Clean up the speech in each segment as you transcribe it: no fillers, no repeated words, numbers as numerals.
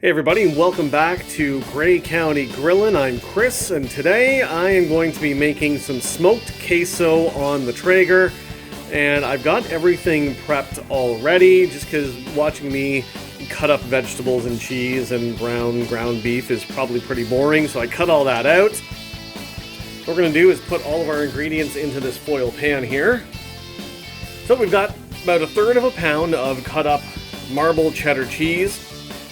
Hey everybody, and welcome back to Grey County Grillin'. I'm Chris, and today I am going to be making some smoked queso on the Traeger. And I've got everything prepped already, just because watching me cut up vegetables and cheese and ground beef is probably pretty boring, so I cut all that out. What we're going to do is put all of our ingredients into this foil pan here. So we've got about 1/3 of a pound of cut up marble cheddar cheese.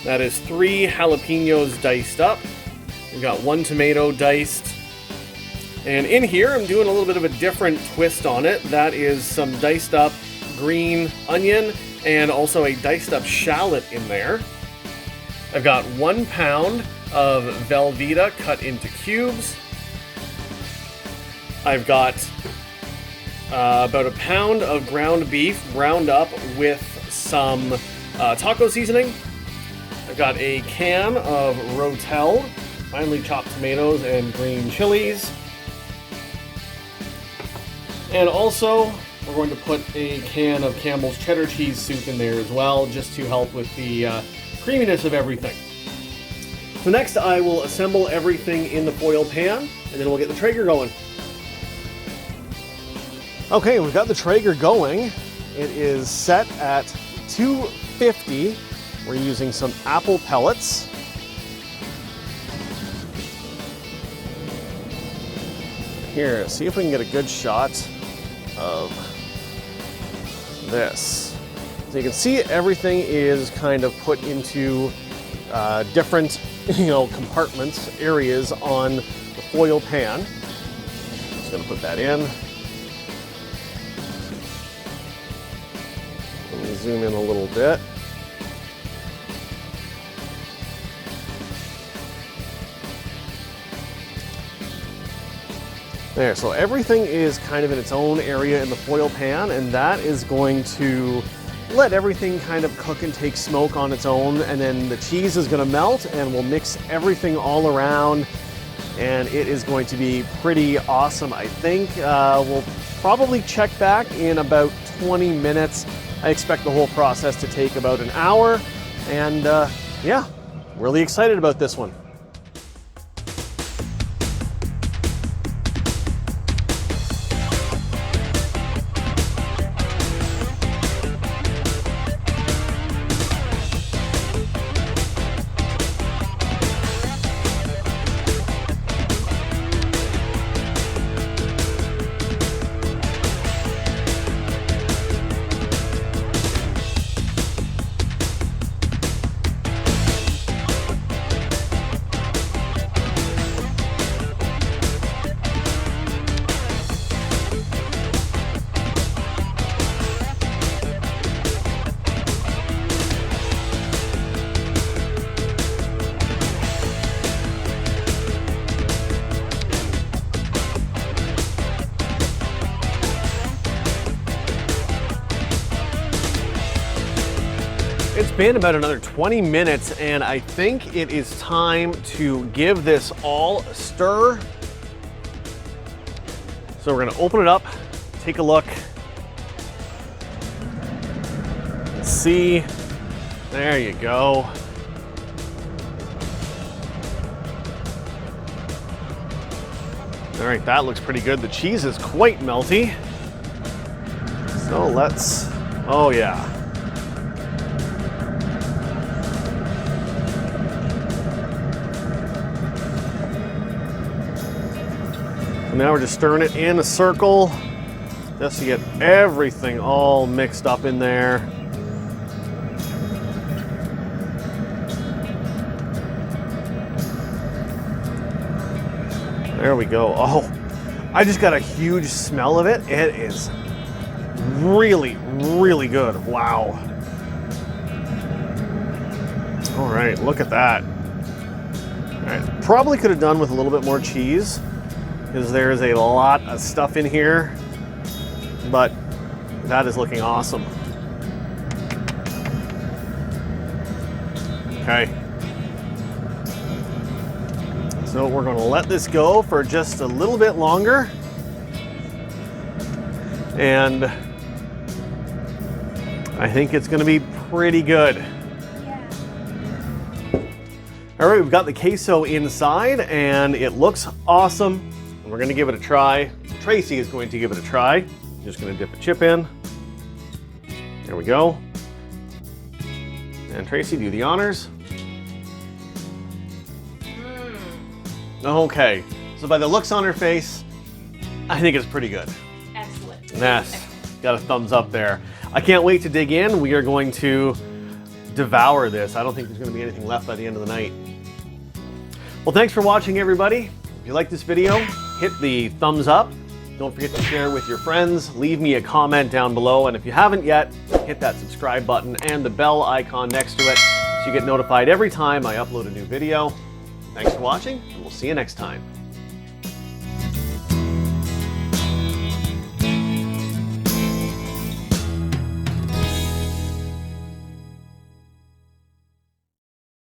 That is 3 jalapenos diced up. We've got 1 tomato diced. And in here, I'm doing a little bit of a different twist on it. That is some diced up green onion and also a diced up shallot in there. I've got 1 pound of Velveeta cut into cubes. I've got about 1 pound of ground beef ground up with some taco seasoning. I've got a can of Rotel, finely chopped tomatoes and green chilies. And also, we're going to put a can of Campbell's cheddar cheese soup in there as well, just to help with the creaminess of everything. So next I will assemble everything in the foil pan, and then we'll get the Traeger going. Okay, we've got the Traeger going. It is set at 250. We're using some apple pellets. Here, see if we can get a good shot of this. So you can see everything is kind of put into different, compartments, areas on the foil pan. Just gonna put that in. Let me zoom in a little bit. There, so everything is kind of in its own area in the foil pan, and that is going to let everything kind of cook and take smoke on its own, and then the cheese is going to melt and we'll mix everything all around, and it is going to be pretty awesome. I think we'll probably check back in about 20 minutes. I expect the whole process to take about an hour, and yeah, really excited about this one. It's been about another 20 minutes, and I think it is time to give this all a stir. So we're gonna open it up, take a look. Let's see. There you go. All right, that looks pretty good. The cheese is quite melty. So let's, oh yeah. And now we're just stirring it in a circle just to get everything all mixed up in there. There we go. Oh, I just got a huge smell of it. It is really, really good. Wow. All right, look at that. All right, probably could have done with a little bit more cheese, because there's a lot of stuff in here, but that is looking awesome. Okay. So we're gonna let this go for just a little bit longer. And I think it's gonna be pretty good. All right, we've got the queso inside and it looks awesome. We're gonna give it a try. Tracy is going to give it a try. Just gonna dip a chip in. There we go. And Tracy, do the honors. Okay, so by the looks on her face, I think it's pretty good. Excellent. Yes, got a thumbs up there. I can't wait to dig in. We are going to devour this. I don't think there's going to be anything left by the end of the night. Well, thanks for watching, everybody. If you like this video, hit the thumbs up. Don't forget to share with your friends. Leave me a comment down below. And if you haven't yet, hit that subscribe button and the bell icon next to it so you get notified every time I upload a new video. Thanks for watching, and we'll see you next time.